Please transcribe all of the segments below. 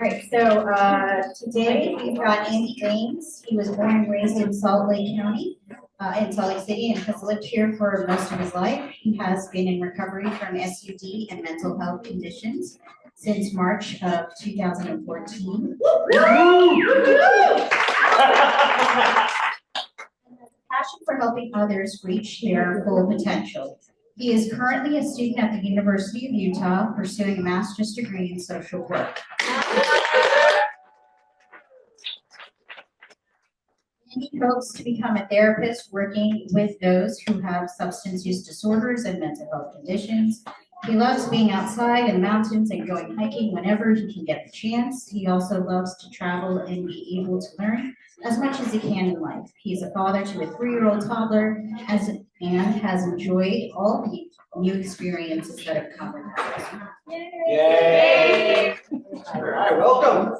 Right, so today we've got Andy Deines. He was born and raised in Salt Lake County, in Salt Lake City, and has lived here for most of his life. He has been in recovery from SUD and mental health conditions since March of 2014. Passion for helping others reach their full potential. He is currently a student at the University of Utah pursuing a master's degree in social work. He hopes to become a therapist working with those who have substance use disorders and mental health conditions. He loves being outside in the mountains and going hiking whenever he can get the chance. He also loves to travel and be able to learn as much as he can in life. He's a father to a 3-year-old toddler and has enjoyed all the new experiences that have come with that. Yay! All right, welcome.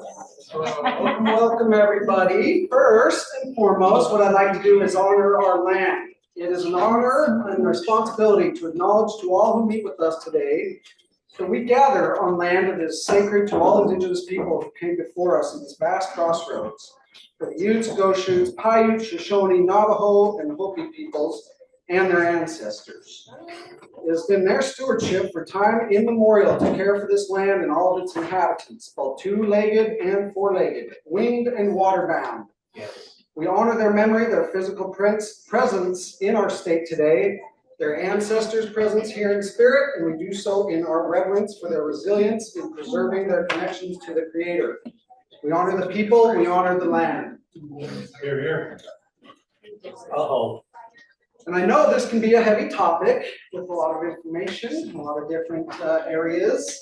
Welcome everybody. First and foremost, what I'd like to do is honor our land. It is an honor and responsibility to acknowledge to all who meet with us today that we gather on land that is sacred to all Indigenous people who came before us in this vast crossroads. For the Utes, Goshutes, Paiutes, Shoshone, Navajo, and Hopi peoples and their ancestors. It has been their stewardship for time immemorial to care for this land and all of its inhabitants, both two-legged and four-legged, winged and water-bound. We honor their memory, their physical presence in our state today, their ancestors' presence here in spirit, and we do so in our reverence for their resilience in preserving their connections to the Creator. We honor the people, we honor the land. Here, here. Uh-oh. And I know this can be a heavy topic with a lot of information, a lot of different areas.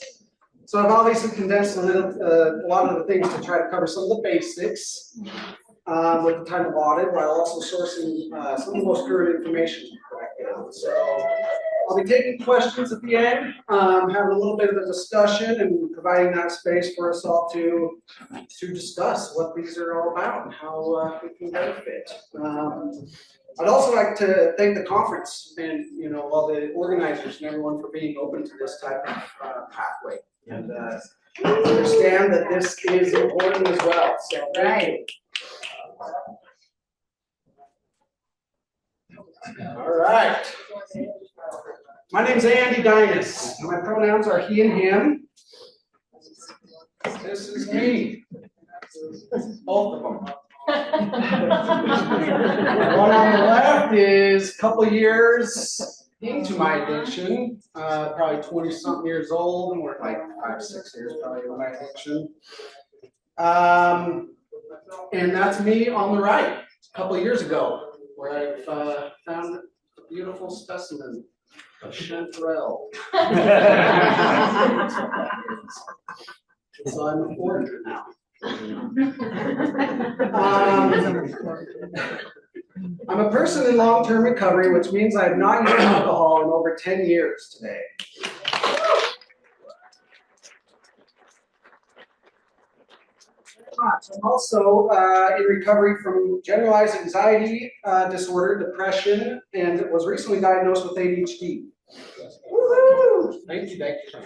So I've obviously condensed a lot of the things to try to cover some of the basics with the time allotted, while also sourcing some of the most current information that I can. So I'll be taking questions at the end, having a little bit of a discussion and providing that space for us all to discuss what these are all about and how we can benefit. I'd also like to thank the conference and all the organizers and everyone for being open to this type of pathway and understand that this is important as well. So thank you. All right. My name's Andy Deines. My pronouns are he and him. This is me. Both of them. The one on the left is a couple years into my addiction, probably 20-something years old, and we're like 5-6 years probably into my addiction. And that's me on the right, a couple years ago, where I've found a beautiful specimen of chanterelle. So I'm a foreigner now. I'm a person in long-term recovery, which means I have not used alcohol in over 10 years today. I'm also in recovery from generalized anxiety disorder, depression, and was recently diagnosed with ADHD. Woo-hoo! Thank you, thank you.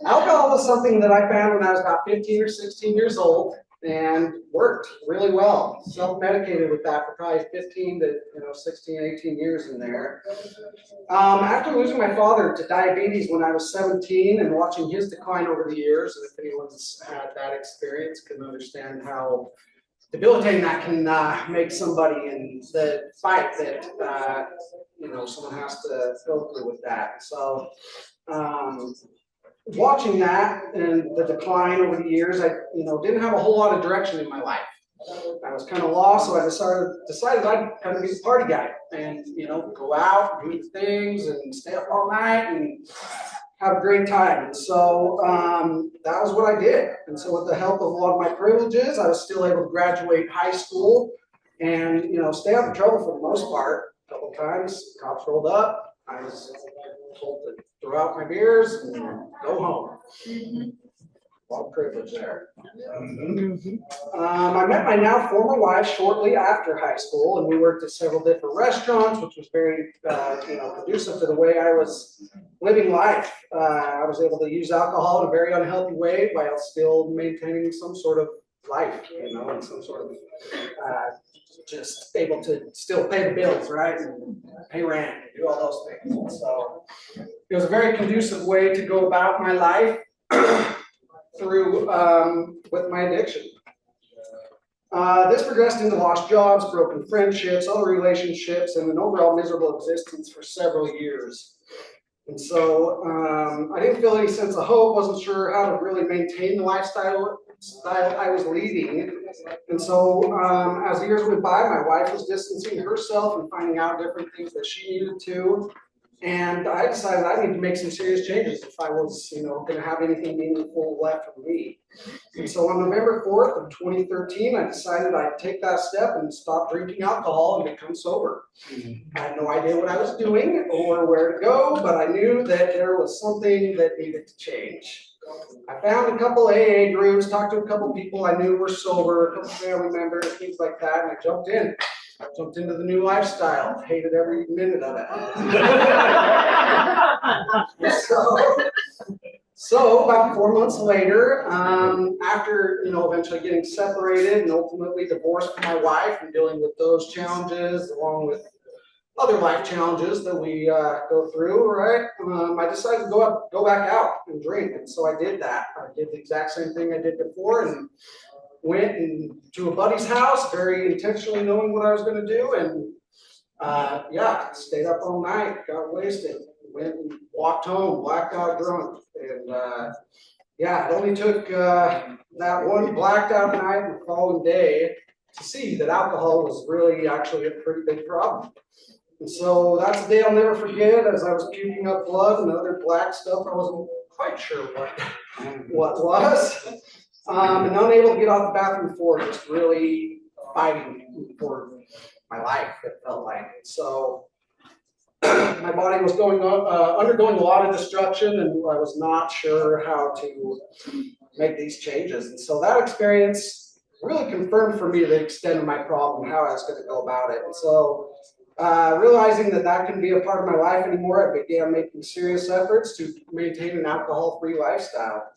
Alcohol was something that I found when I was about 15 or 16 years old and worked really well. Self-medicated with that for probably 15 to 16, 18 years in there. After losing my father to diabetes when I was 17 and watching his decline over the years, and if anyone's had that experience can understand how debilitating that can make somebody in the fight that someone has to go through with that. So watching that and the decline over the years, I didn't have a whole lot of direction in my life. I was kind of lost, so I decided I'd kind of be the party guy and go out and do things and stay up all night and have a great time. And so that was what I did. And so with the help of a lot of my privileges, I was still able to graduate high school and stay out of trouble for the most part. A couple times, cops rolled up. I was told to throw out my beers and go home. A lot of privilege there. I met my now former wife shortly after high school, and we worked at several different restaurants, which was very, conducive to the way I was living life. I was able to use alcohol in a very unhealthy way while still maintaining some sort of life, and some sort of just able to still pay the bills, right, and pay rent, and do all those things. And so it was a very conducive way to go about my life through with my addiction. This progressed into lost jobs, broken friendships, other relationships, and an overall miserable existence for several years. And so I didn't feel any sense of hope, wasn't sure how to really maintain the lifestyle I was leading. And so as the years went by, my wife was distancing herself and finding out different things that she needed to. And I decided I need to make some serious changes if I was, going to have anything meaningful left for me. And so on November 4th of 2013, I decided I'd take that step and stop drinking alcohol and become sober. I had no idea what I was doing or where to go, but I knew that there was something that needed to change. I found a couple AA groups, talked to a couple people I knew were sober, a couple family members, things like that, and I jumped in. I jumped into the new lifestyle, hated every minute of it. So about 4 months later, after eventually getting separated and ultimately divorced from my wife and dealing with those challenges along with other life challenges that we go through, right? I decided to go back out and drink, and so I did that. I did the exact same thing I did before, and went to a buddy's house, very intentionally knowing what I was going to do, and stayed up all night, got wasted, went and walked home, blacked out drunk, and it only took that one blacked out night and the following day to see that alcohol was really actually a pretty big problem. And so that's a day I'll never forget, as I was puking up blood and other black stuff. I wasn't quite sure what was. And unable to get off the bathroom floor, just really fighting for my life, it felt like. So my body was undergoing a lot of destruction, and I was not sure how to make these changes. And so that experience really confirmed for me the extent of my problem, how I was going to go about it. And so realizing that couldn't be a part of my life anymore, I began making serious efforts to maintain an alcohol-free lifestyle.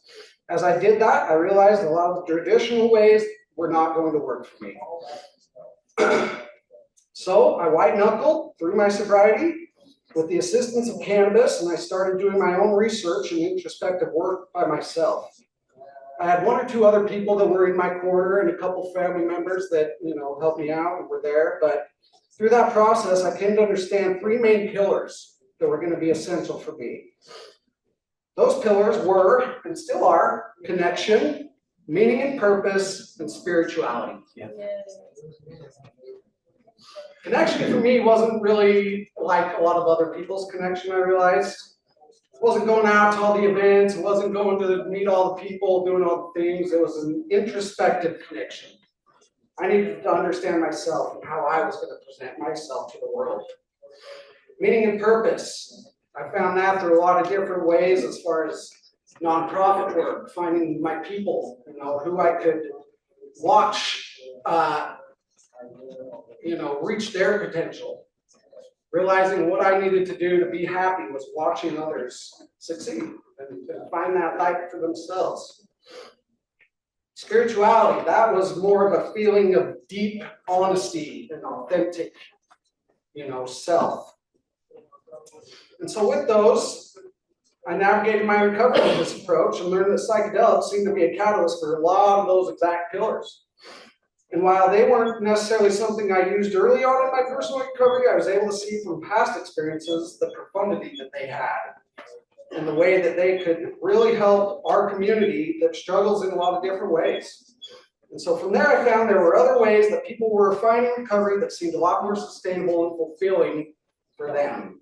As I did that, I realized a lot of the traditional ways were not going to work for me. So I white-knuckled through my sobriety with the assistance of cannabis, and I started doing my own research and introspective work by myself. I had one or two other people that were in my corner and a couple family members that helped me out and were there, but through that process, I came to understand three main pillars that were going to be essential for me. Those pillars were, and still are, connection, meaning and purpose, and spirituality. Yeah. Connection for me wasn't really like a lot of other people's connection, I realized. It wasn't going out to all the events, it wasn't going to meet all the people, doing all the things. It was an introspective connection. I needed to understand myself and how I was going to present myself to the world. Meaning and purpose. I found that through a lot of different ways as far as nonprofit work, finding my people, who I could watch, reach their potential. Realizing what I needed to do to be happy was watching others succeed and find that light for themselves. Spirituality, that was more of a feeling of deep honesty and authentic, self. And so with those, I navigated my recovery with this approach and learned that psychedelics seemed to be a catalyst for a lot of those exact pillars. And while they weren't necessarily something I used early on in my personal recovery, I was able to see from past experiences the profundity that they had and the way that they could really help our community that struggles in a lot of different ways. And so from there, I found there were other ways that people were finding recovery that seemed a lot more sustainable and fulfilling for them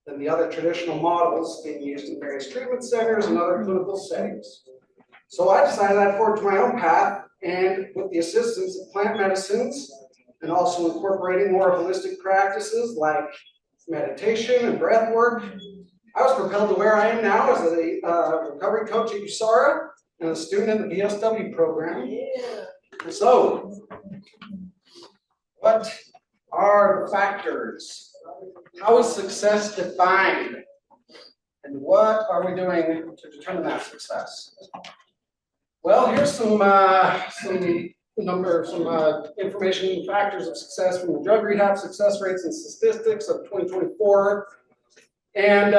than the other traditional models being used in various treatment centers and other clinical settings. So I decided I'd forge my own path, and with the assistance of plant medicines and also incorporating more holistic practices like meditation and breath work, I was propelled to where I am now as a recovery coach at USARA and a student in the BSW program. So, what are the factors? How is success defined? And what are we doing to determine that success? Well, here's some information and factors of success from the drug rehab success rates and statistics of 2024. And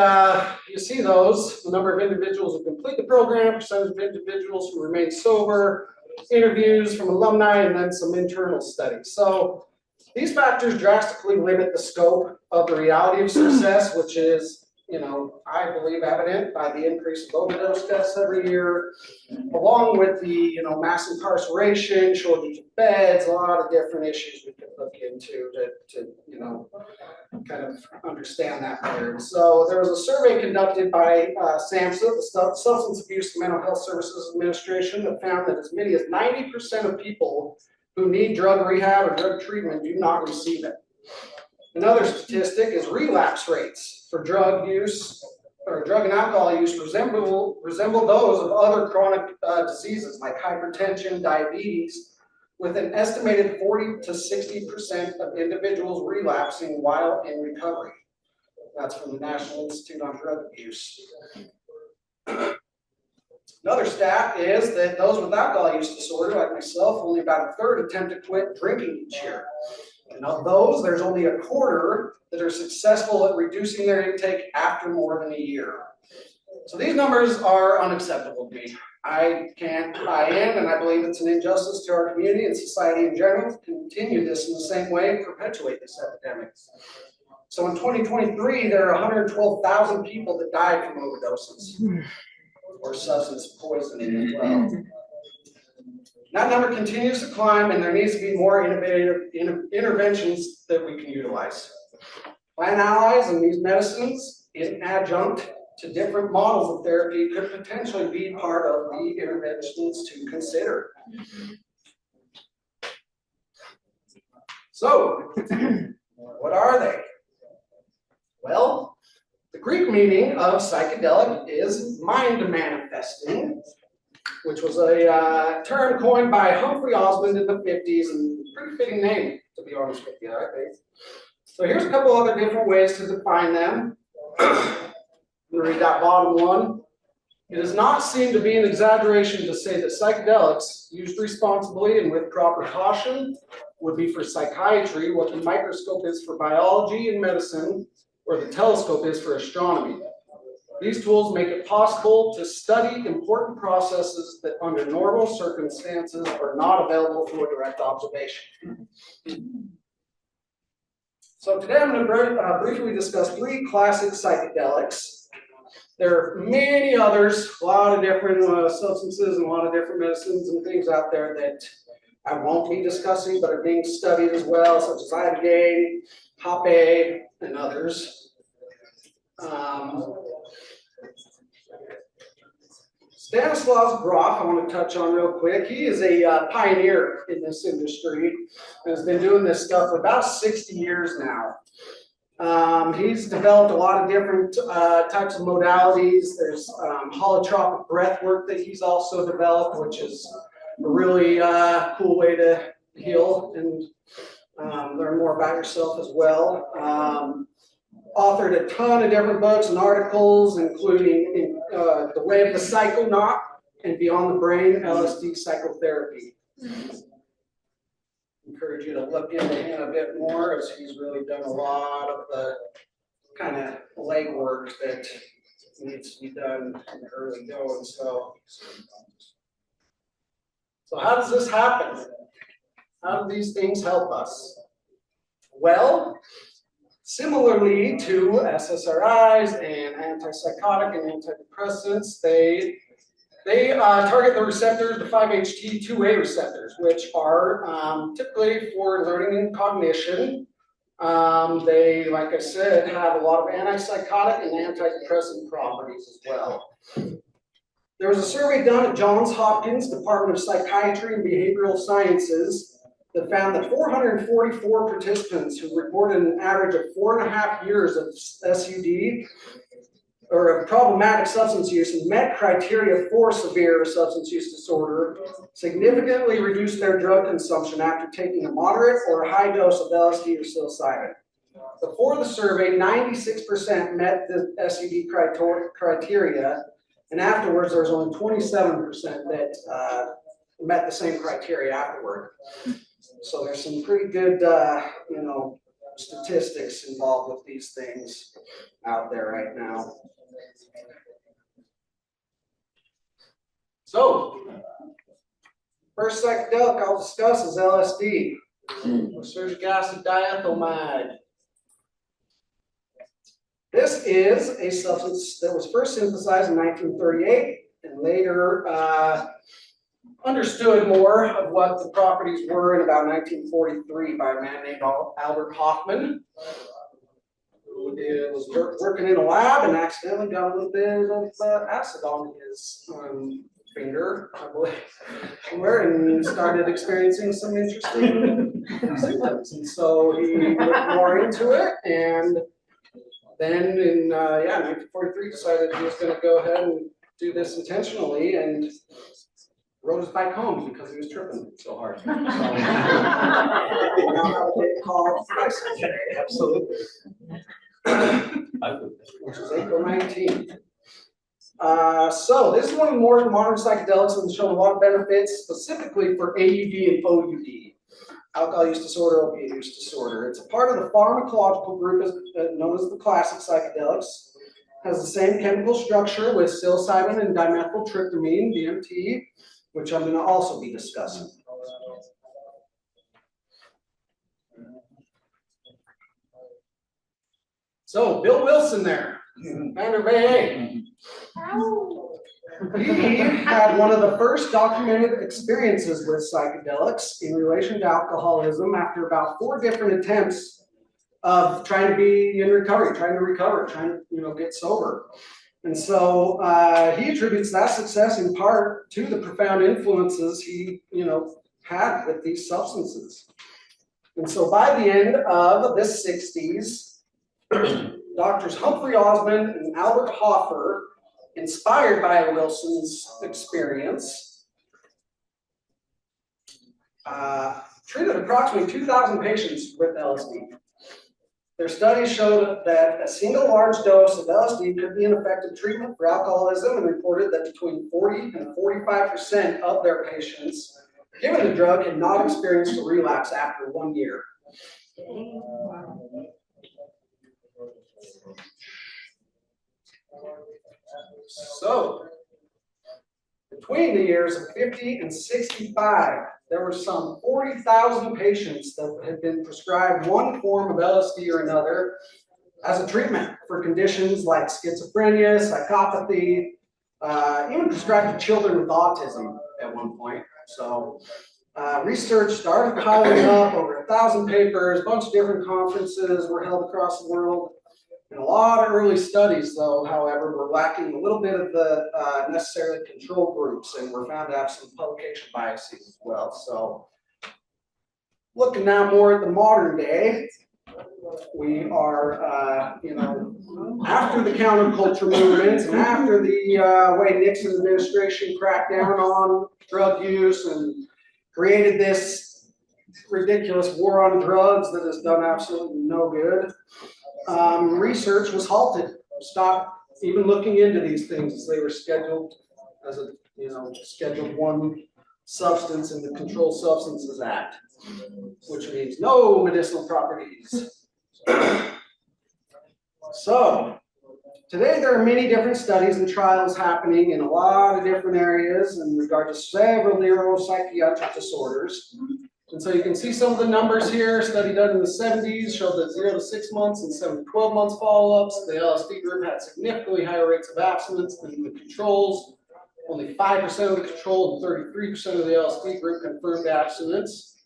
you see those, the number of individuals who complete the program, percentage of individuals who remain sober, interviews from alumni, and then some internal studies. So these factors drastically limit the scope of the reality of success, which is, I believe evident by the increase of overdose deaths every year, along with the, mass incarceration, shortage of beds, a lot of different issues we could look into to kind of understand that better. So there was a survey conducted by SAMHSA, the Substance Abuse and Mental Health Services Administration, that found that as many as 90% of people who need drug rehab or drug treatment do not receive it. Another statistic is relapse rates for drug use or drug and alcohol use resemble those of other chronic diseases like hypertension, diabetes, with an estimated 40 to 60% of individuals relapsing while in recovery. That's from the National Institute on Drug Abuse. Another stat is that those with alcohol use disorder, like myself, only about a third attempt to quit drinking each year. And of those, there's only a quarter that are successful at reducing their intake after more than a year. So these numbers are unacceptable to me. I can't buy in, and I believe it's an injustice to our community and society in general to continue this in the same way and perpetuate this epidemic. So in 2023, there are 112,000 people that died from overdoses or substance poisoning as well. That number continues to climb, and there needs to be more innovative interventions that we can utilize. Plant allies and these medicines in adjunct to different models of therapy could potentially be part of the interventions to consider. So, what are they? Well, the Greek meaning of psychedelic is mind manifesting, which was a term coined by Humphrey Osmond in the 50s, and pretty fitting name, to be honest with you, I think. So here's a couple other different ways to define them. I'm going to read that bottom one. It does not seem to be an exaggeration to say that psychedelics, used responsibly and with proper caution, would be for psychiatry what the microscope is for biology and medicine, or the telescope is for astronomy. These tools make it possible to study important processes that under normal circumstances are not available for direct observation. So today I'm going to briefly discuss 3 classic psychedelics. There are many others, a lot of different substances and a lot of different medicines and things out there that I won't be discussing, but are being studied as well, such as ibogaine, hop A, and others. Stanislav Grof, I want to touch on real quick. He is a pioneer in this industry and has been doing this stuff for about 60 years now. He's developed a lot of different types of modalities. There's holotropic breath work that he's also developed, which is a really cool way to heal and learn more about yourself as well. Authored a ton of different books and articles, including The Way of the Psychonaut and Beyond the Brain, LSD Psychotherapy. Encourage you to look into him a bit more, as he's really done a lot of the kind of legwork that needs to be done in the early going. So how does this happen? How do these things help us? Well, similarly to SSRIs and antipsychotic and antidepressants, they target the receptors, the 5-HT2A receptors, which are typically for learning and cognition. They, like I said, have a lot of antipsychotic and antidepressant properties as well. There was a survey done at Johns Hopkins Department of Psychiatry and Behavioral Sciences that found that 444 participants who reported an average of 4.5 years of SUD or problematic substance use and met criteria for severe substance use disorder significantly reduced their drug consumption after taking a moderate or high dose of LSD or psilocybin. Before the survey, 96% met the SUD criteria, and afterwards there was only 27% that met the same criteria afterward. So there's some pretty good, statistics involved with these things out there right now. So, first psychedelic I'll discuss is LSD, lysergic acid diethylmide. This is a substance that was first synthesized in 1938 and later understood more of what the properties were in about 1943 by a man named Albert Hofmann, who was working in a lab and accidentally got a little bit of acid on his finger, I believe, and started experiencing some interesting symptoms. And so he looked more into it, and then in 1943 decided he was going to go ahead and do this intentionally, and rode his bike home because he was tripping so hard. So, absolutely. Which was April 19th. So this is one of the more modern psychedelics that has shown a lot of benefits, specifically for AUD and OUD, alcohol use disorder, opiate use disorder. It's a part of the pharmacological group known as the classic psychedelics. Has the same chemical structure with psilocybin and dimethyltryptamine, DMT, which I'm going to also be discussing. So, Bill Wilson there, Vander Vee. He had one of the first documented experiences with psychedelics in relation to alcoholism after about 4 different attempts of trying to be in recovery, trying to get sober. And so he attributes that success in part to the profound influences he, had with these substances. And so by the end of the 60s, Doctors Humphrey Osmond and Albert Hoffer, inspired by Wilson's experience, treated approximately 2,000 patients with LSD. Their studies showed that a single large dose of LSD could be an effective treatment for alcoholism, and reported that between 40 and 45% of their patients given the drug had not experienced a relapse after 1 year. So, between the years of 50 and 65, there were some 40,000 patients that had been prescribed one form of LSD or another as a treatment for conditions like schizophrenia, psychopathy, even prescribed to children with autism at one point. So research started piling up, over 1,000 papers, a bunch of different conferences were held across the world. And a lot of early studies, though, however, were lacking a little bit of the necessarily control groups, and were found to have some publication biases as well. So, looking now more at the modern day, we are, after the counterculture movements and after the way Nixon administration cracked down on drug use and created this ridiculous war on drugs that has done absolutely no good. Research was halted, stopped even looking into these things as they were scheduled as a, Schedule 1 substance in the Controlled Substances Act, which means no medicinal properties. So, today there are many different studies and trials happening in a lot of different areas in regard to several neuropsychiatric disorders. And so you can see some of the numbers here. A study done in the 70s showed that 0 to 6 months and 7 to 12 months follow-ups. The LSD group had significantly higher rates of abstinence than the controls. Only 5% of the control and 33% of the LSD group confirmed abstinence.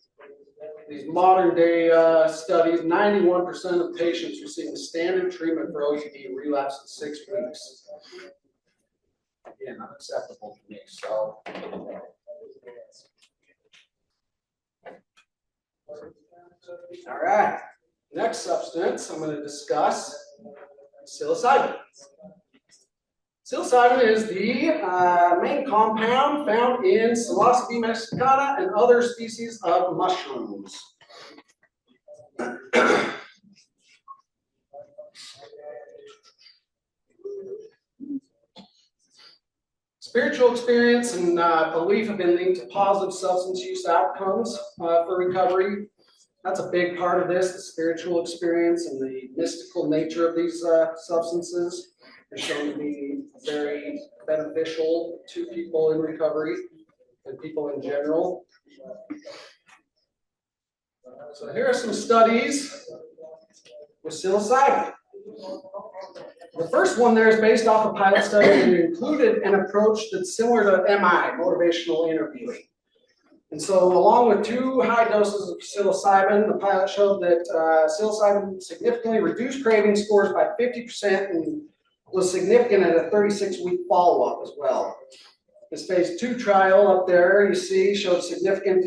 These modern day studies, 91% of patients receiving standard treatment for OUD relapsed in 6 weeks. Again, unacceptable to me. So. All right, next substance I'm going to discuss, psilocybin. Psilocybin is the main compound found in Psilocybe mexicana and other species of mushrooms. Spiritual experience and belief have been linked to positive substance use outcomes for recovery. That's a big part of this, the spiritual experience and the mystical nature of these substances are shown to be very beneficial to people in recovery and people in general. So here are some studies with psilocybin. The first one there is based off a pilot study and it included an approach that's similar to MI, motivational interviewing. And so along with 2 high doses of psilocybin, the pilot showed that psilocybin significantly reduced craving scores by 50% and was significant at a 36-week follow-up as well. This phase 2 trial up there, you see, showed significant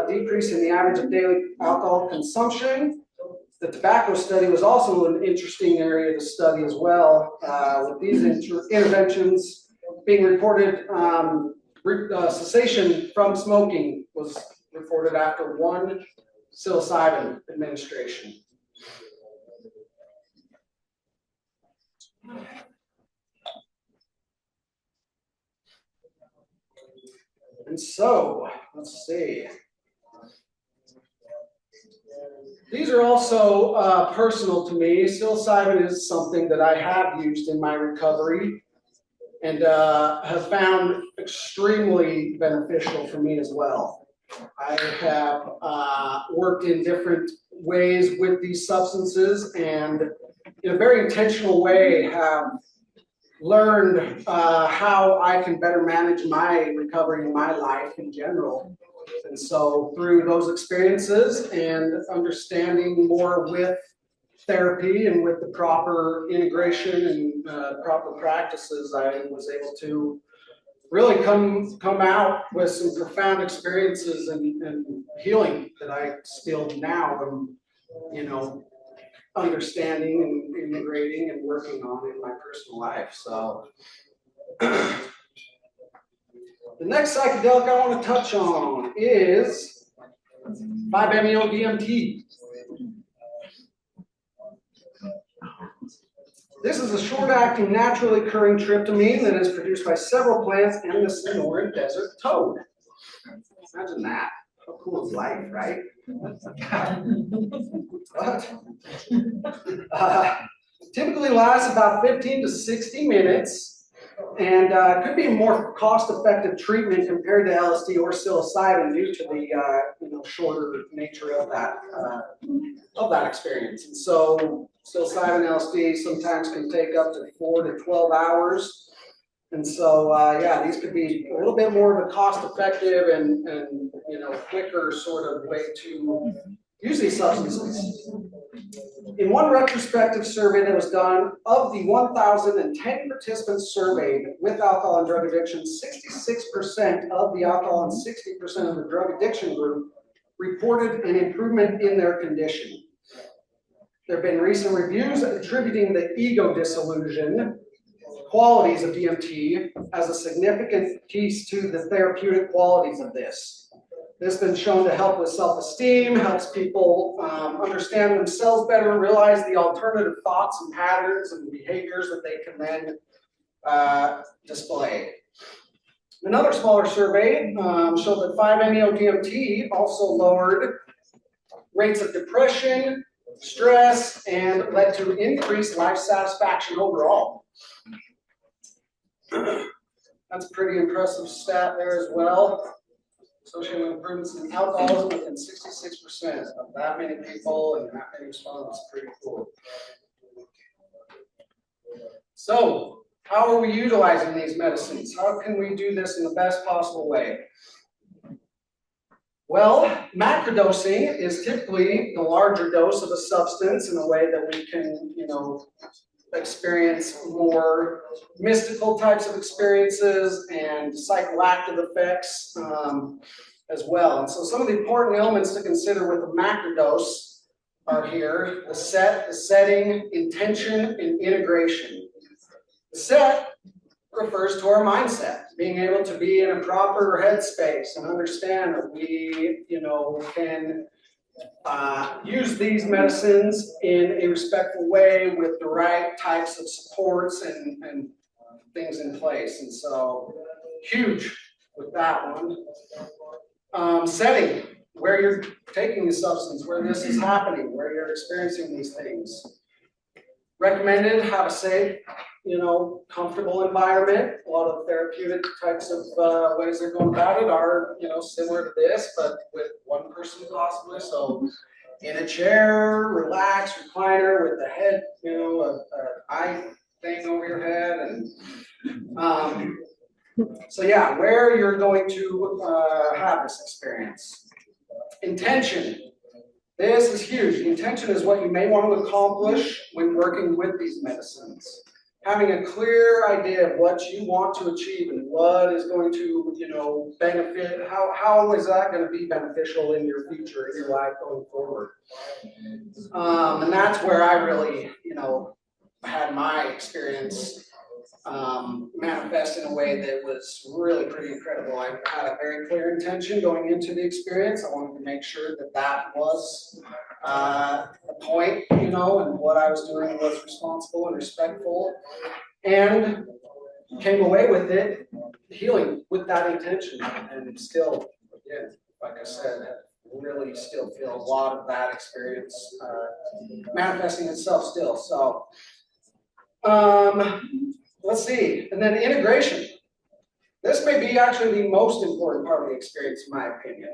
decrease in the average of daily alcohol consumption. The tobacco study was also an interesting area to study as well, with these interventions being reported. Cessation from smoking was reported after 1 psilocybin administration. And so, let's see. These are also personal to me. Psilocybin is something that I have used in my recovery and have found extremely beneficial for me as well. I have worked in different ways with these substances and in a very intentional way have learned how I can better manage my recovery in my life in general. And so through those experiences and understanding more with therapy and with the proper integration and proper practices, I was able to really come out with some profound experiences and healing that I still now am, understanding and integrating and working on in my personal life. So the next psychedelic I want to touch on is 5-MeO-DMT. This is a short-acting, naturally occurring tryptamine that is produced by several plants and the Sonoran Desert toad. Imagine that. How cool is life, right? Typically lasts about 15 to 60 minutes and could be a more cost-effective treatment compared to LSD or psilocybin due to the shorter nature of that experience. And so psilocybin LSD sometimes can take up to 4 to 12 hours. And so, these could be a little bit more of a cost-effective and quicker sort of way to use these substances. In one retrospective survey that was done, of the 1,010 participants surveyed with alcohol and drug addiction, 66% of the alcohol and 60% of the drug addiction group reported an improvement in their condition. There have been recent reviews attributing the ego disillusion qualities of DMT as a significant piece to the therapeutic qualities of this. This has been shown to help with self-esteem, helps people understand themselves better, realize the alternative thoughts and patterns and behaviors that they can then display. Another smaller survey showed that 5-MeO-DMT also lowered rates of depression, stress, and led to increased life satisfaction overall. That's a pretty impressive stat there as well. Associated with improvements in alcoholism within 66% of that many people and that many respondents. Pretty cool. So, how are we utilizing these medicines? How can we do this in the best possible way? Well, macrodosing is typically the larger dose of a substance in a way that we can, experience more mystical types of experiences and psychoactive effects as well. And so some of the important elements to consider with the macrodose are here: the setting, intention, and integration. The set refers to our mindset, being able to be in a proper headspace and understand that we, can use these medicines in a respectful way with the right types of supports and things in place. And so, huge with that one. Setting, where you're taking the substance, where this is happening, where you're experiencing these things. Recommended, have a safe, comfortable environment. A lot of therapeutic types of ways they're going about it are, similar to this, but with one person possibly. So in a chair, relaxed, recliner with the head, a eye thing over your head. And so yeah, where you're going to have this experience. Intention. This is huge. The intention is what you may want to accomplish when working with these medicines. Having a clear idea of what you want to achieve and what is going to, benefit, how is that going to be beneficial in your future, in your life going forward. And that's where I really, had my experience manifest in a way that was really pretty incredible. I had a very clear intention going into the experience. I wanted to make sure that that was the point, and what I was doing was responsible and respectful, and came away with it healing with that intention. And still, again, like I said, really still feel a lot of that experience manifesting itself still. So, let's see, and then integration. This may be actually the most important part of the experience, in my opinion.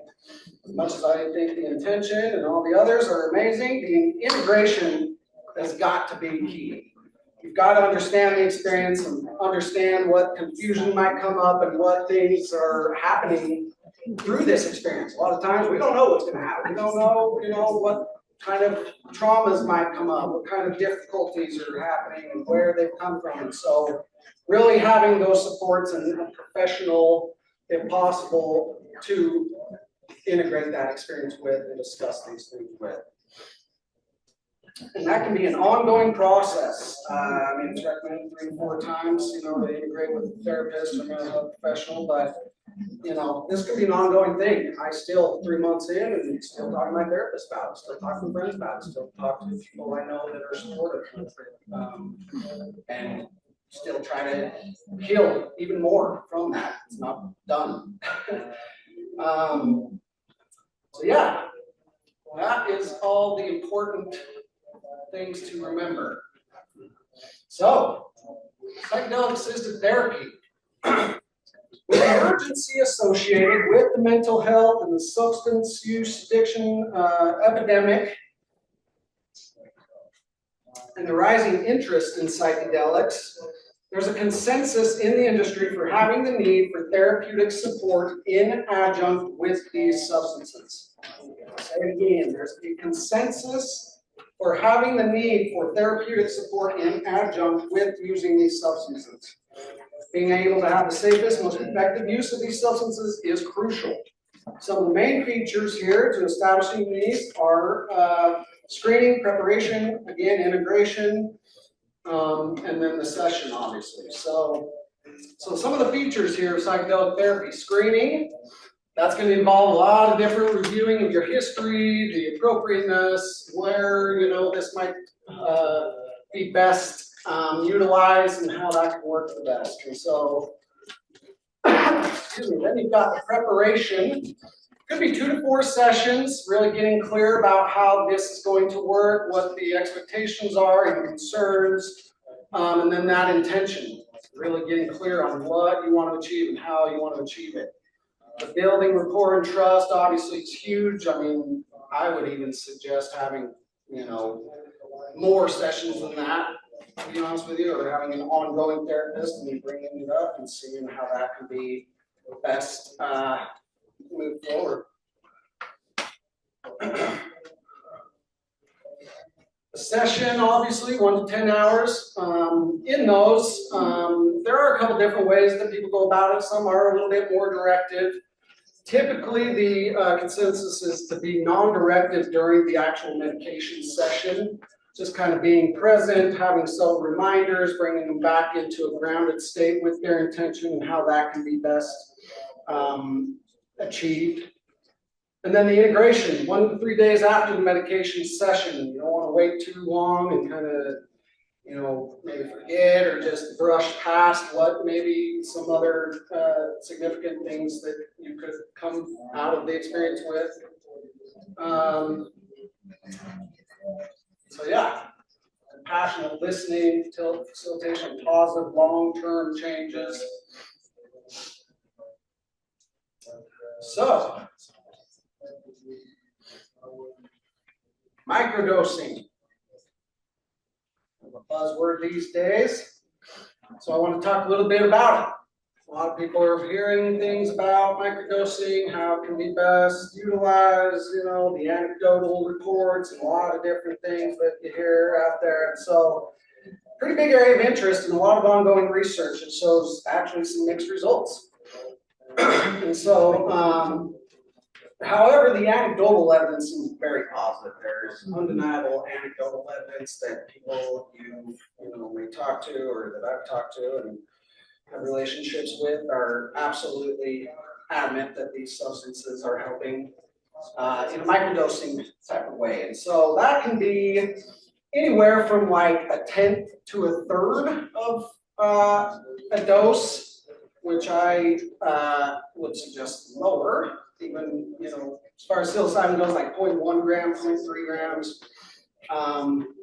As much as I think the intention and all the others are amazing, the integration has got to be key. You've got to understand the experience and understand what confusion might come up and what things are happening through this experience. A lot of times we don't know what's going to happen. We don't know, what kind of traumas might come up, what kind of difficulties are happening and where they've come from. And so really having those supports and a professional, if possible, to integrate that experience with and discuss these things with. And that can be an ongoing process. It's recommended 3 to 4 times, to integrate with a therapist or mental health professional, but this could be an ongoing thing. I still, 3 months in, and still talk to my therapist about it, still talk to friends about it, still talk to people I know that are supportive, and still try to heal even more from that. It's not done. So yeah, that is all the important things to remember. So, psychedelic assisted therapy. With the urgency associated with the mental health and the substance use addiction epidemic, and the rising interest in psychedelics, there's a consensus in the industry for having the need for therapeutic support in adjunct with these substances. I'll say it again, there's a consensus for having the need for therapeutic support in adjunct with using these substances. Being able to have the safest, most effective use of these substances is crucial. Some of the main features here to establishing these are screening, preparation, again, integration, and then the session, obviously. So some of the features here of psychedelic therapy: screening. That's going to involve a lot of different reviewing of your history, the appropriateness, where this might be best utilized, and how that can work the best. And so, excuse me. Then you've got the preparation. Could be 2 to 4 sessions, really getting clear about how this is going to work, what the expectations are and concerns, and then that intention, really getting clear on what you want to achieve and how you want to achieve it. The building rapport and trust, obviously, is huge. I would even suggest having, more sessions than that, to be honest with you, or having an ongoing therapist and bringing it up and seeing how that can be best move forward. The session, obviously, 1 to 10 hours. In those, there are a couple different ways that people go about it. Some are a little bit more directive. Typically, the consensus is to be non-directive during the actual medication session. just kind of being present, having some reminders, bringing them back into a grounded state with their intention and how that can be best achieved. And then the integration, 1 to 3 days after the medication session. You don't want to wait too long and kind of, you know, maybe forget or just brush past what maybe some other significant things that you could come out of the experience with. So yeah, compassionate listening, facilitation of positive long-term changes. So, microdosing, a buzzword these days. So I want to talk a little bit about it. A lot of people are hearing things about microdosing, how it can be best utilized, you know, the anecdotal reports and a lot of different things that you hear out there. And so, pretty big area of interest and a lot of ongoing research. It shows actually some mixed results. And so, however, the anecdotal evidence is very positive. There's undeniable anecdotal evidence that people you know may talk to or that I've talked to and have relationships with are absolutely adamant that these substances are helping in a microdosing type of way. And so that can be anywhere from like 1/10 to 1/3 of a dose, which I would suggest lower. Even, you know, as far as psilocybin goes, like 0.1 gram, 0.3 grams.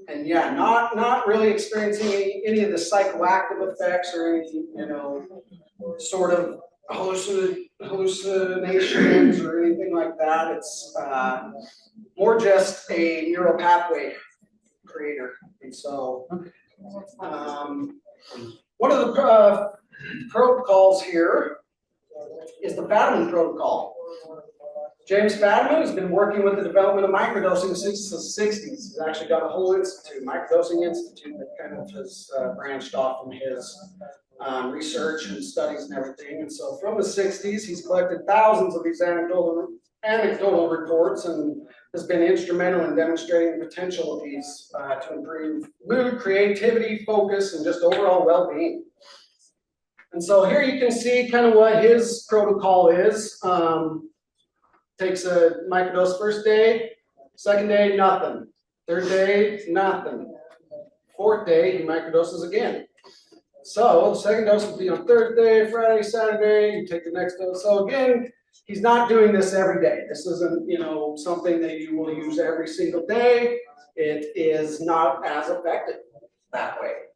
And yeah, not really experiencing any of the psychoactive effects or any, you know, sort of hallucinations or anything like that. It's more just a neural pathway creator. And so one of the protocols here is the Fadiman protocol. James Fadiman has been working with the development of microdosing since the 60s. He's actually got a whole institute, Microdosing Institute, that kind of has branched off from his research and studies and everything. And so from the 60s, he's collected thousands of these anecdotal reports and has been instrumental in demonstrating the potential of these to improve mood, creativity, focus, and just overall well-being. And so here you can see kind of what his protocol is. Takes a microdose first day, second day, nothing. Third day, nothing. Fourth day, he microdoses again. So the second dose will be on Thursday, Friday, Saturday, you take the next dose. So again, he's not doing this every day. This isn't, you know, something that you will use every single day. It is not as effective that way.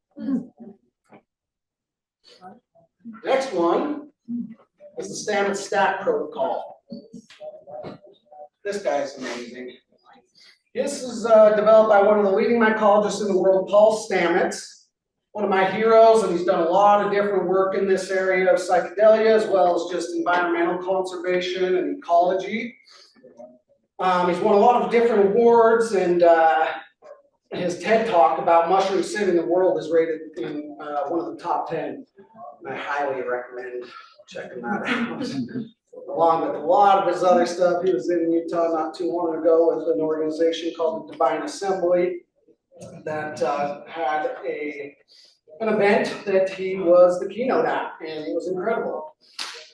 Next one is the Stamets stack protocol. This guy is amazing. This is developed by one of the leading mycologists in the world, Paul Stamets, one of my heroes, and he's done a lot of different work in this area of psychedelia, as well as just environmental conservation and ecology. He's won a lot of different awards, and his TED Talk about mushroom saving the world is rated in one of the top 10. And I highly recommend checking that out. Along with a lot of his other stuff, he was in Utah not too long ago with an organization called the Divine Assembly that had an event that he was the keynote at, and it was incredible.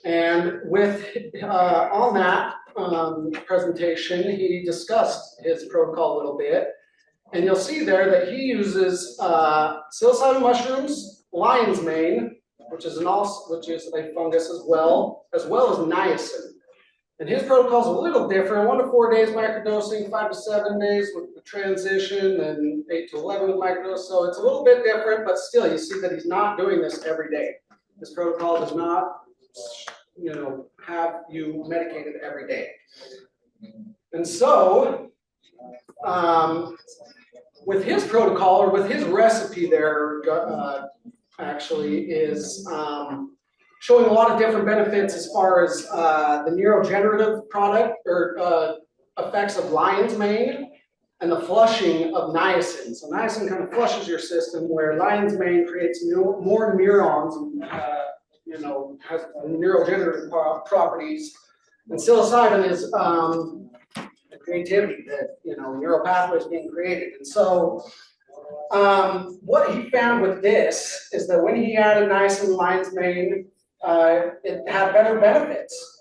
And with on that presentation, he discussed his protocol a little bit, and you'll see there that he uses psilocybin mushrooms, lion's mane, which is a fungus as well as niacin. And his protocol is a little different: 1 to 4 days microdosing, 5 to 7 days with the transition, and 8 to 11 with microdose. So it's a little bit different, but still, you see that he's not doing this every day. This protocol does not, you know, have you medicated every day. And so, with his protocol, or with his recipe there, actually is showing a lot of different benefits as far as the neurogenerative product or effects of lion's mane and the flushing of niacin. So niacin kind of flushes your system, where lion's mane creates more neurons and you know, has neurogenerative properties. And psilocybin is the creativity that, you know, neural pathways being created. And so What he found with this is that when he added Deines and lion's mane, it had better benefits.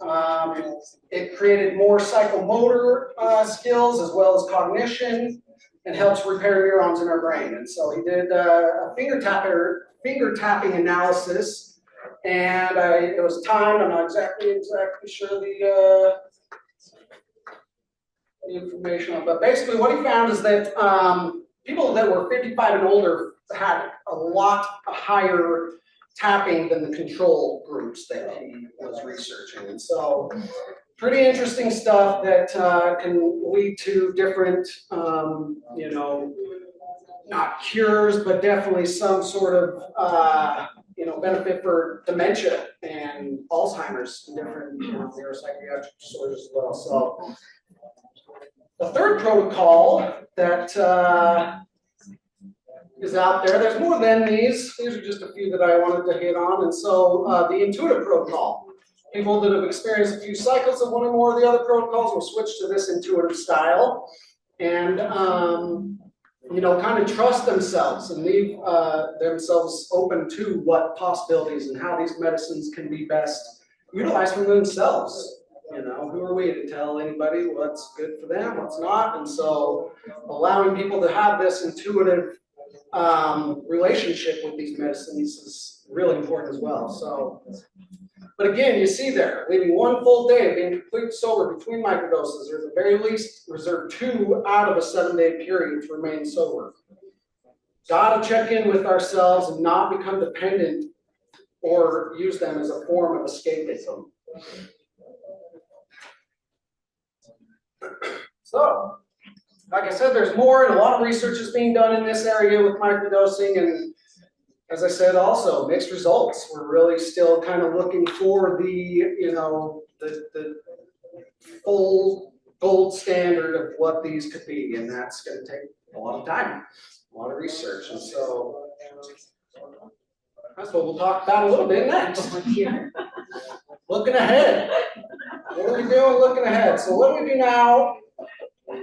It created more psychomotor skills as well as cognition, and helps repair neurons in our brain. And so he did a finger tapping analysis, and it was timed. I'm not exactly sure the information on, but basically what he found is that people that were 55 and older had a lot higher tapping than the control groups that he was researching. And so pretty interesting stuff that can lead to different, you know, not cures, but definitely some sort of, you know, benefit for dementia and Alzheimer's and different, you know, neuropsychiatric disorders as well. So the third protocol that is out there, there's more than these. These are just a few that I wanted to hit on. And so the intuitive protocol. People that have experienced a few cycles of one or more of the other protocols will switch to this intuitive style and, you know, kind of trust themselves and leave themselves open to what possibilities and how these medicines can be best utilized for themselves. You know, who are we to tell anybody what's good for them, what's not? And so allowing people to have this intuitive relationship with these medicines is really important as well. So, but again, you see there, leaving 1 full day of being completely sober between microdoses, or at the very least reserve 2 out of a 7-day period to remain sober. Gotta check in with ourselves and not become dependent or use them as a form of escapism. So, like I said, there's more, and a lot of research is being done in this area with microdosing, and as I said, also mixed results. We're really still kind of looking for the, you know, the full gold standard of what these could be, and that's going to take a lot of time, a lot of research, and so that's what we'll talk about a little bit next. Looking ahead. What are we doing looking ahead? So what do we do now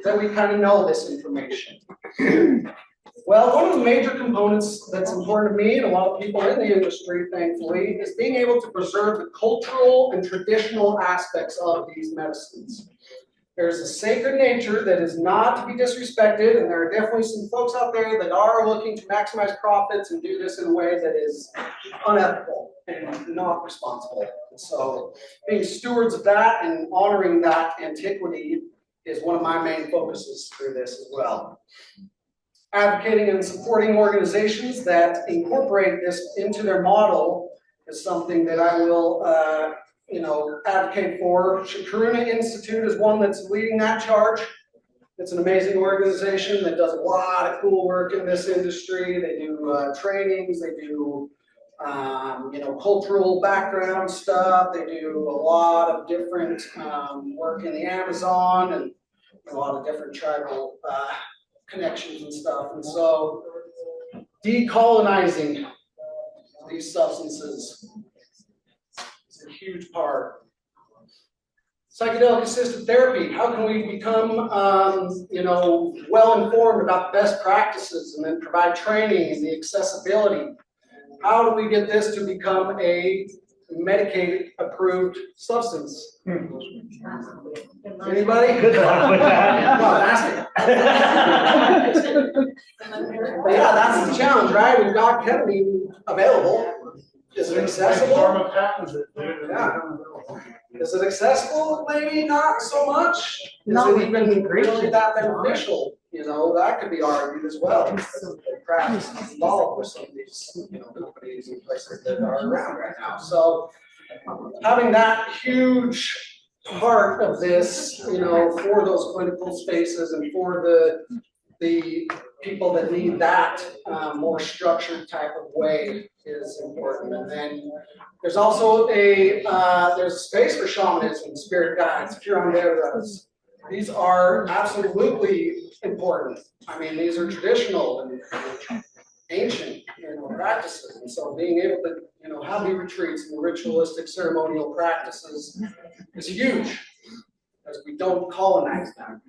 that we kind of know this information? Well, one of the major components that's important to me and a lot of people in the industry, thankfully, is being able to preserve the cultural and traditional aspects of these medicines. There's a sacred nature that is not to be disrespected, and there are definitely some folks out there that are looking to maximize profits and do this in a way that is unethical and not responsible. So being stewards of that and honoring that antiquity is one of my main focuses through this as well. Advocating and supporting organizations that incorporate this into their model is something that I will you know, advocate for. Shakruna Institute is one that's leading that charge. It's an amazing organization that does a lot of cool work in this industry. They do trainings, they do you know, cultural background stuff. They do a lot of different work in the Amazon and a lot of different tribal connections and stuff. And so decolonizing these substances is a huge part. Psychedelic assisted therapy. How can we become, you know, well informed about the best practices and then provide training and the accessibility? How do we get this to become a Medicaid approved substance? Anybody? Good luck with that. No, I'm asking. But yeah, that's the challenge, right? We've got ketamine available. Is it accessible? Yeah. Is it accessible? Maybe not so much. Is it even really that beneficial? You know, that could be argued as well. The practice is involved with some of these, you know, companies and places that are around right now. So having that huge part of this, you know, for those clinical spaces and for the people that need that more structured type of way is important. And then there's also there's a space for shamanism, spirit guides, curanderos. These are absolutely important. I mean, these are traditional and ancient, you know, practices, and so being able to, you know, have these retreats and ritualistic ceremonial practices is huge, because we don't colonize them.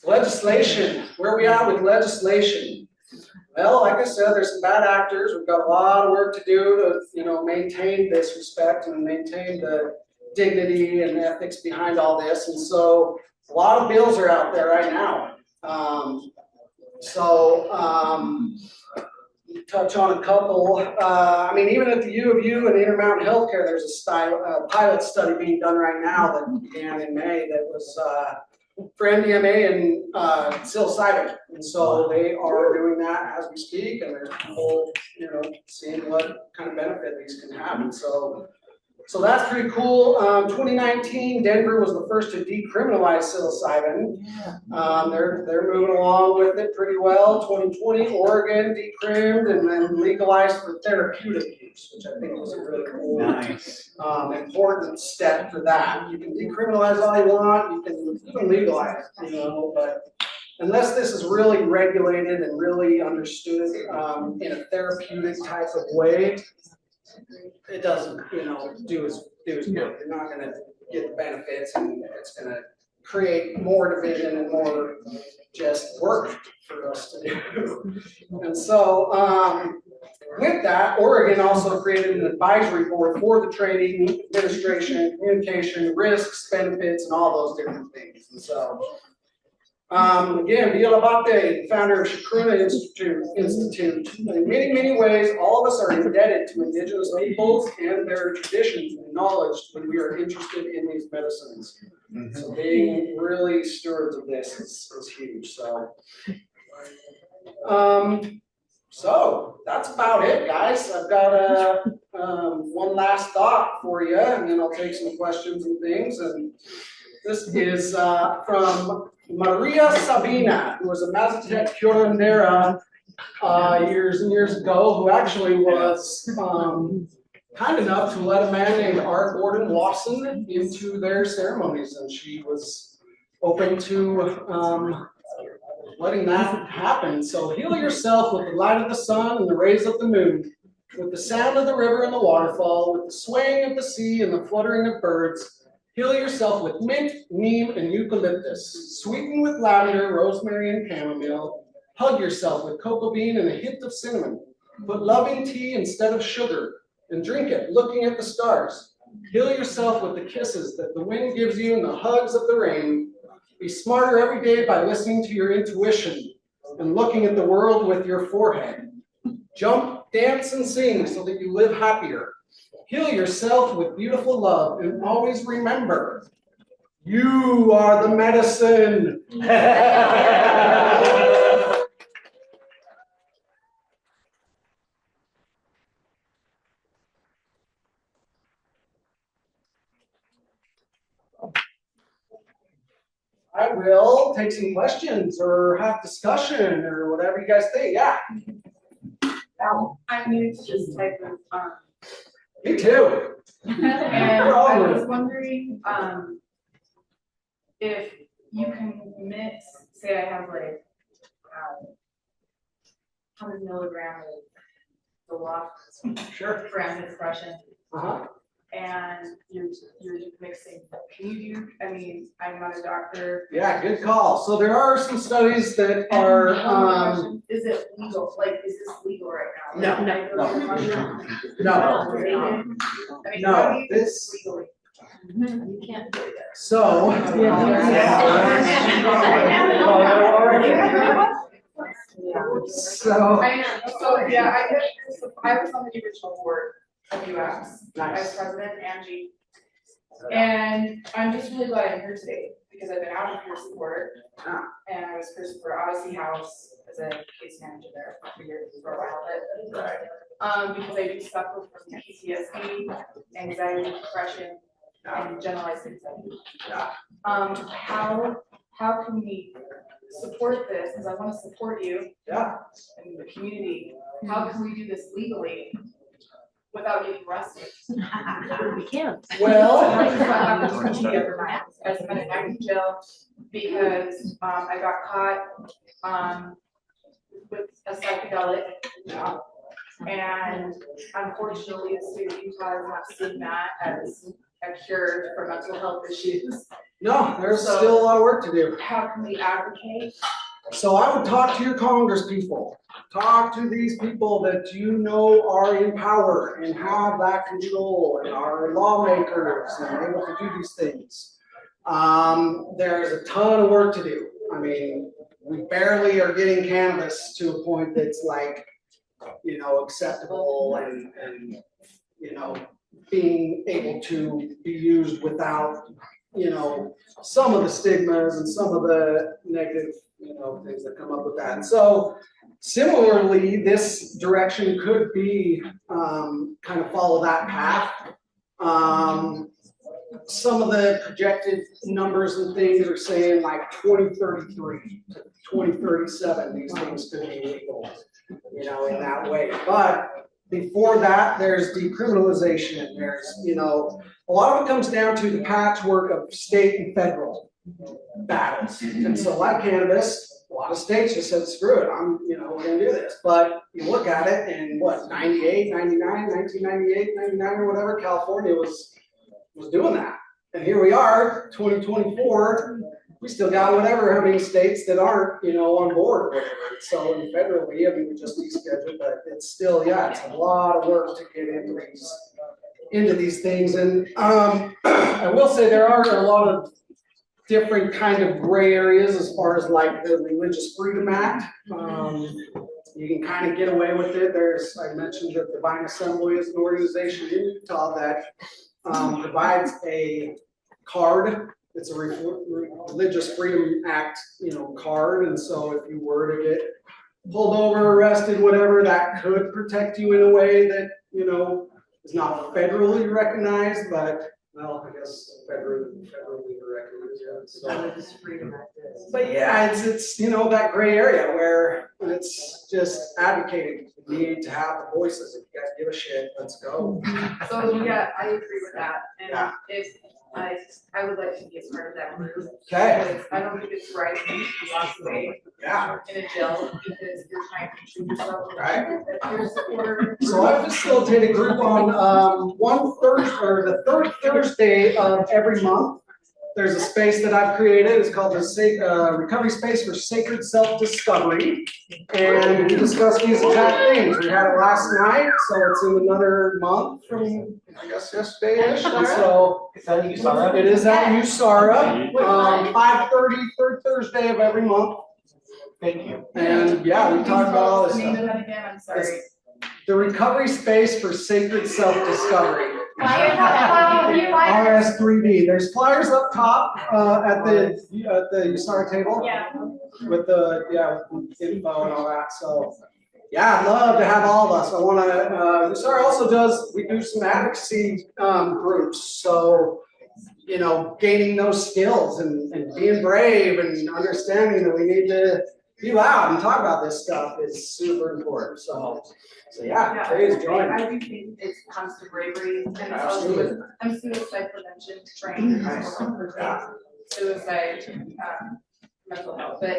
Legislation, where are we at with legislation? Well, like I said, there's some bad actors. We've got a lot of work to do to, maintain this respect and maintain the dignity and ethics behind all this. And so a lot of bills are out there right now. Touch on a couple. Even at the U of U and Intermountain Healthcare, there's a pilot study being done right now that began in May that was for MDMA and psilocybin. And so they are doing that as we speak, and there's people, seeing what kind of benefit these can have. And so that's pretty cool. 2019, Denver was the first to decriminalize psilocybin. They're moving along with it pretty well. 2020, Oregon decrimmed and then legalized for therapeutic use, which I think was a really cool, important step for that. You can decriminalize all you want, you can legalize, but unless this is really regulated and really understood in a therapeutic type of way, it doesn't, do as good. You're not going to get the benefits, and it's going to create more division and more just work for us to do. And so, with that, Oregon also created an advisory board for the training, administration, communication, risks, benefits, and all those different things. And so, again, Viola Abate, founder of Shakruna Institute. In many, many ways, all of us are indebted to indigenous peoples and their traditions and knowledge when we are interested in these medicines. So being really stewards of this is huge. So that's about it, guys. I've got one last thought for you, and then I'll take some questions and things. And this is from Maria Sabina, who was a Mazatec curandera years and years ago, who actually was kind enough to let a man named Art Gordon Lawson into their ceremonies, and she was open to letting that happen. So heal yourself with the light of the sun and the rays of the moon, with the sound of the river and the waterfall, with the swaying of the sea and the fluttering of birds. Heal yourself with mint, neem, and eucalyptus. Sweeten with lavender, rosemary, and chamomile. Hug yourself with cocoa bean and a hint of cinnamon. Put love in tea instead of sugar, and drink it looking at the stars. Heal yourself with the kisses that the wind gives you and the hugs of the rain. Be smarter every day by listening to your intuition and looking at the world with your forehead. Jump, dance, and sing so that you live happier. Heal yourself with beautiful love, and always remember, you are the medicine. I will take some questions or have discussion or whatever you guys think. Yeah. I'm new to this type of Me too. and I was wondering if you can mix, say I have like 100 milligrams of the loft Sure. for antidepressant, Uh-huh. and you're mixing. Can you do? I mean, I'm not a doctor. Yeah, good call. So there are some studies that are Is it legal? Like, is this legal right now? No. I mean, No, how do you do this- this legally? You can't do that. so so I know. So yeah, I was on the original board of UX. Nice. Vice President Angie. And I'm just really glad I'm here today because I've been out of peer support. Ah. And I was peer support Odyssey House as a case manager there for a while. Because I do suffer from PTSD, anxiety, depression, and generalized anxiety. Yeah. How can we support this? Because I want to support you Yeah. and the community. How can we do this legally without getting arrested? We can't. Well, I spent a night in jail because I got caught with a psychedelic. And unfortunately, the state of Utah has not seen that as a cure for mental health issues. No, there's still a lot of work to do. How can we advocate? So I would talk to your Congress people. Talk to these people that you know are in power and have that control and are lawmakers and able to do these things. There's a ton of work to do. I mean, we barely are getting cannabis to a point that's like, you know, acceptable and you know, being able to be used without, you know, some of the stigmas and some of the negative, you know, things that come up with that. So similarly, this direction could be kind of follow that path. Some of the projected numbers and things are saying like 2033 to 2037, these things could be legal, you know, in that way. But before that, there's decriminalization. There's, you know, a lot of it comes down to the patchwork of state and federal battles. And so like cannabis, a lot of states just said, screw it, you know, we're gonna do this. But you look at it and what, 98, 99, 1998, 99 or whatever, California was doing that. And here we are, 2024, we still got whatever, how many states that aren't, you know, on board or whatever. So federally, I mean, we just descheduled, but it's still, yeah, it's a lot of work to get into these things. And I will say there are a lot of different kind of gray areas as far as like the Religious Freedom Act. You can kind of get away with it. I mentioned that the Divine Assembly is an organization in Utah that provides a card. It's a Religious Freedom Act, you know, card. And so if you were to get pulled over, arrested, whatever, that could protect you in a way that, you know, is not federally recognized, but well, I guess federally recognized, yeah. So, but yeah, it's you know, that gray area where it's just advocating. We need to have the voices. If you guys give a shit, let's go. So yeah, I agree with that. And Yeah. if I would like to be a part of that group. Okay. Because I don't think it's right to be locked away Yeah. in a jail because you're trying to treat yourself. Right. If you're supporter. So I facilitate a group on the third Thursday of every month. There's a space that I've created. It's called the Recovery Space for Sacred Self-Discovery. And we discuss these exact things. We had it last night, so it's in another month from, I guess, yesterday-ish. And so Is that USARA? it is at USARA, 5:30, third Thursday of every month. Thank you. And yeah, we talk about all this Name stuff. of that again, I'm sorry. The Recovery Space for Sacred Self-Discovery. Flyers. RS3D. There's flyers up top at the USARA table. Yeah. With the with info and all that. So yeah, I'd love to have all of us. I want to. USARA also we do some advocacy groups. So you know, gaining those skills and being brave and understanding that we need to be loud and talk about this stuff is super important. So yeah, please join. I do think it comes to bravery and Absolutely. I'm suicide prevention trained. Nice. Yeah. Suicide, mental health, but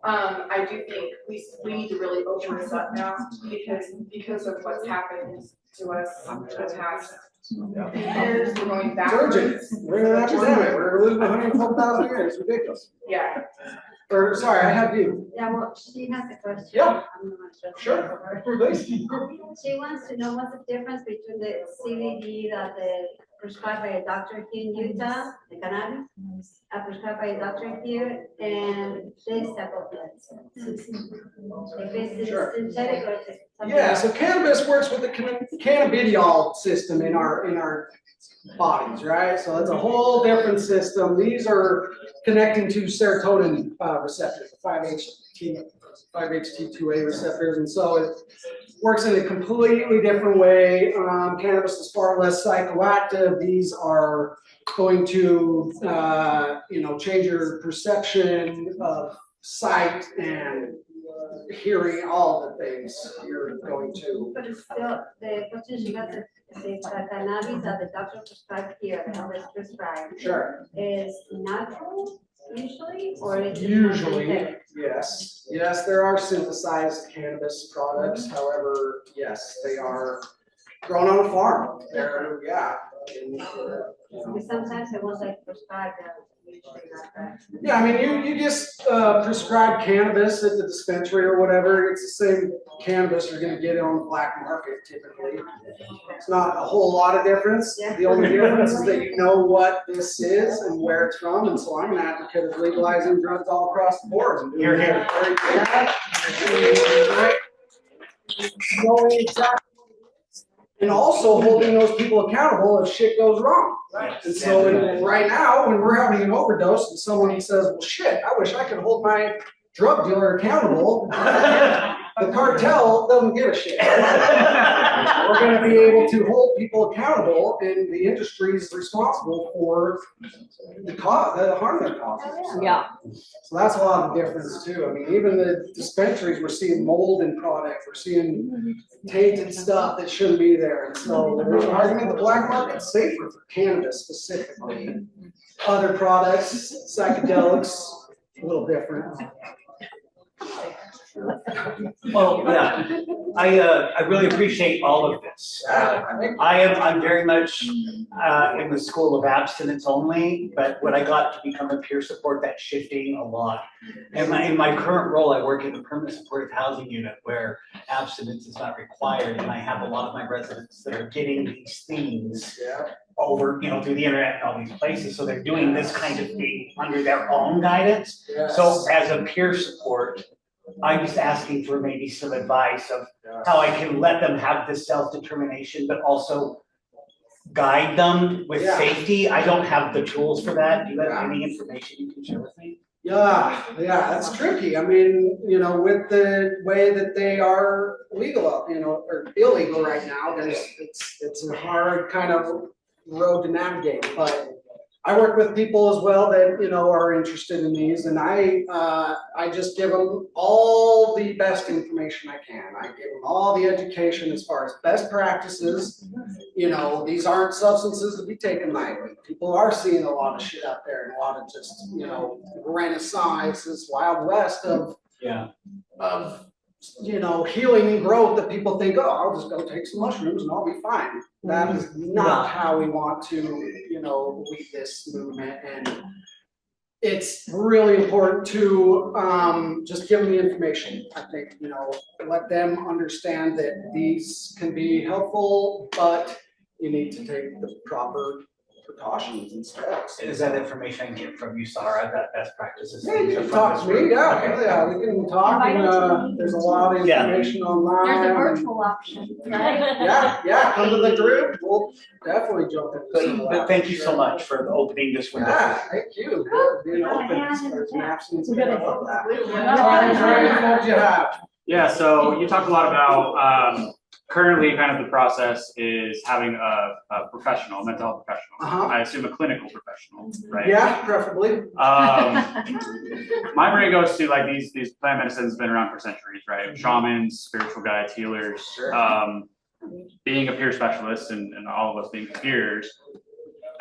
I do think we need to really open this up now because of what's happened to us in the past years. We're going It's backwards. urgent. We're in an epidemic. We're losing 112,000 years. It's ridiculous. Yeah. Or sorry, I have you. Yeah, well, she has a question. Yeah. I'm not sure. Sure. Please. She wants to know what's the difference between the CBD that prescribed by a doctor here in Utah, the cannabis, prescribed by a doctor here, and this type of medicine. If it's Sure. synthetic or if it's something Yeah, else. so cannabis works with the cannabidiol system in our bodies, right? So it's a whole different system. These are connecting to serotonin receptors, 5-HT2A receptors, and so it works in a completely different way. Cannabis is far less psychoactive. These are going to, change your perception of sight and hearing, all the things you're going to. But it's still, the question she has is the cannabis that the doctor prescribed here, the others prescribed, Sure. is natural usually, or is it Usually, synthetic? yes. Yes, there are synthesized cannabis products. However, yes, they are grown on a farm. They're, in Because sometimes it was like prescribed, usually not that. Yeah, I mean, you just prescribe cannabis at the dispensary or whatever. It's the same cannabis you're gonna get on the black market typically. It's not a whole lot of difference. The only difference is that you know what this is and where it's from. And so I'm an advocate of legalizing drugs all across the board. And doing Here, here. that very quickly. Knowing exactly. And also holding those people accountable if shit goes wrong. And so right now, when we're having an overdose and someone says, well, shit, I wish I could hold my drug dealer accountable, the cartel doesn't give a shit. We're gonna be able to hold people accountable, and the industry is responsible for the harm they're causing. Yeah. So that's a lot of the difference too. I mean, even the dispensaries, we're seeing mold in product, we're seeing tainted stuff that shouldn't be there. And so there's an argument the black market's safer for cannabis specifically. Other products, psychedelics, a little different. Well, yeah, I really appreciate all of this. I'm very much in the school of abstinence only, but when I got to become a peer support, that's shifting a lot. And in my current role, I work in a permanent supportive housing unit where abstinence is not required, and I have a lot of my residents that are getting these things over, through the internet and all these places. So they're doing this kind of thing under their own guidance. So as a peer support, I'm just asking for maybe some advice of how I can let them have this self-determination, but also guide them with safety. I don't have the tools for that. Do you have any information you can share with me? Yeah, that's tricky. I mean, with the way that they are legal, or illegal right now, it's a hard kind of road to navigate. But I work with people as well that, are interested in these, and I just give them all the best information I can. I give them all the education as far as best practices. These aren't substances to be taken lightly. People are seeing a lot of shit out there, and a lot of just, renaissance, this wild west of healing and growth that people think, oh, I'll just go take some mushrooms and I'll be fine. That is not how we want to, lead this movement. And it's really important to just give them the information. I think, let them understand that these can be helpful, but you need to take the proper precautions and steps. Is that information I can get from you, Sarah, that best practices? Yeah, you can talk to me, we can talk, and there's a lot of information online. There's a virtual option, right? Yeah, come to the group, we'll definitely jump into But thank you so much for opening this window. Yeah, thank you. Being open as far as abstinence. Good. What you have? Yeah, so you talked a lot about currently kind of the process is having a professional, mental health professional. I assume a clinical professional, right? Yeah, preferably. My brain goes to like these plant medicines been around for centuries, right? Shamans, spiritual guides, healers. Being a peer specialist and all of us being peers,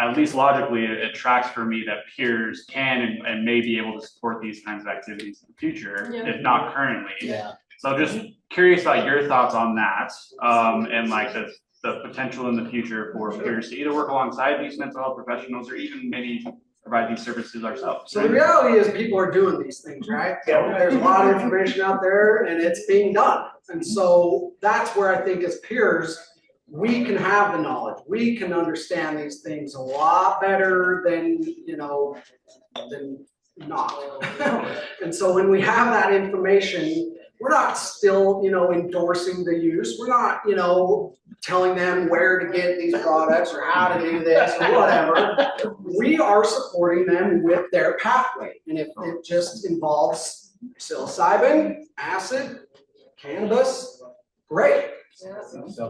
at least logically, it tracks for me that peers can and may be able to support these kinds of activities in the future, if not currently. So just curious about your thoughts on that, and like the potential in the future for peers to either work alongside these mental health professionals or even maybe provide these services ourselves. So the reality is people are doing these things, right? There's a lot of information out there and it's being done. And so that's where I think as peers, we can have the knowledge. We can understand these things a lot better than, than not. And so when we have that information, we're not still, endorsing the use. We're not, telling them where to get these products or how to do this or whatever. We are supporting them with their pathway. And if it just involves psilocybin, acid, cannabis, great.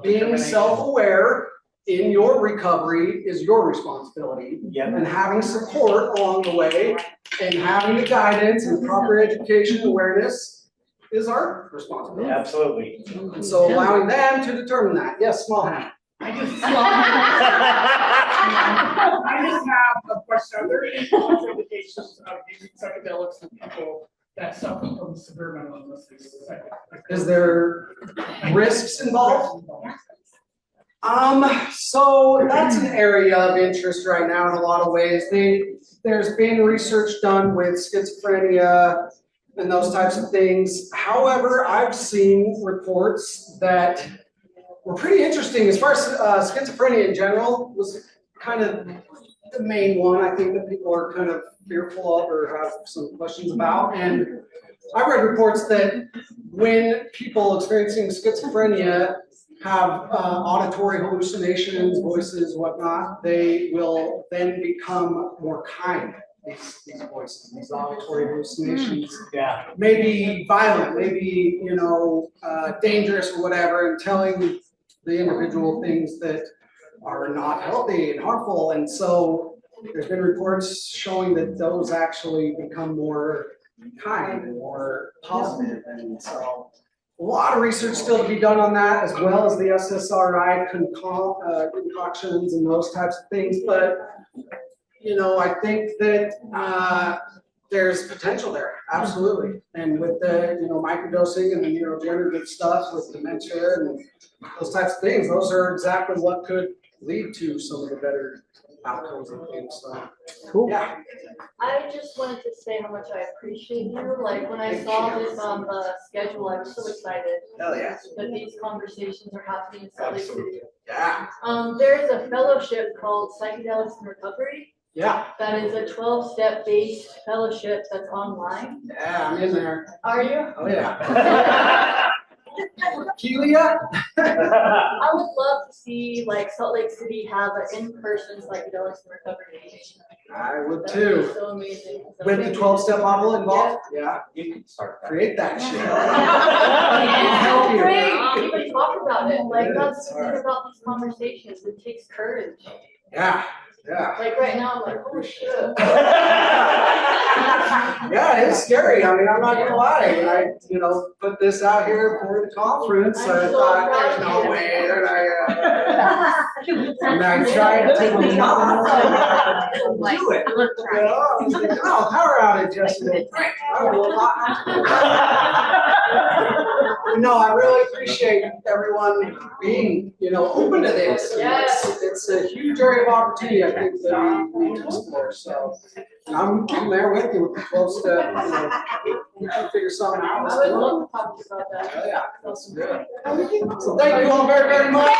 Being self-aware in your recovery is your responsibility. And having support along the way and having the guidance and proper education awareness is our responsibility. Absolutely. And so allowing them to determine that. Yes, small hand. I just have a question. Are there any contraindications of using psychedelics in people that suffer from severe mental illness? Is there risks involved? So that's an area of interest right now in a lot of ways. There's been research done with schizophrenia and those types of things. However, I've seen reports that were pretty interesting as far as schizophrenia in general was kind of the main one I think that people are kind of fearful of or have some questions about. And I read reports that when people experiencing schizophrenia have auditory hallucinations, voices, whatnot, they will then become more kind. These voices, these auditory hallucinations, maybe violent, maybe dangerous or whatever, and telling the individual things that are not healthy and harmful. And so there's been reports showing that those actually become more kind and more positive. And so a lot of research still to be done on that, as well as the SSRI concoctions and those types of things. But I think that there's potential there, absolutely. And with the microdosing and the neurodegenerative stuff with dementia and those types of things, those are exactly what could lead to some of the better outcomes and things. So cool. Yeah. I just wanted to say how much I appreciate you. Like when I saw this on the schedule, I was so excited. Hell yeah. That these conversations are happening in Salt Lake City. Yeah. There is a fellowship called Psychedelics and Recovery. Yeah. That is a 12-step based fellowship that's online. Yeah, I'm in there. Are you? Oh yeah. Kelia? I would love to see like Salt Lake City have an in-person psychedelics and recovery meeting. I would That too. would be so amazing. So With the thank you. 12-step model involved? Yeah. You can start that. Create that shit. Yeah, Help you. great. Even talk about it. Like Yeah, that's it's the thing hard. about these conversations. It takes courage. Yeah. Yeah. Like right now, I'm like, oh shit. Yeah, it's scary. I mean, I'm not gonna lie. When I, put this out here for the conference, I I'm so thought, proud there's of no you. way that and I tried to take the top. Do it. I was thinking, oh, power outage yesterday. Great. No, I really appreciate everyone being, open to this. Yes. It's a huge area of opportunity, I think, that we need to explore. So I'm there with you. We're close to, we can figure something out. I would love to talk to you about that. Yeah, that's good. So thank you all very, very much.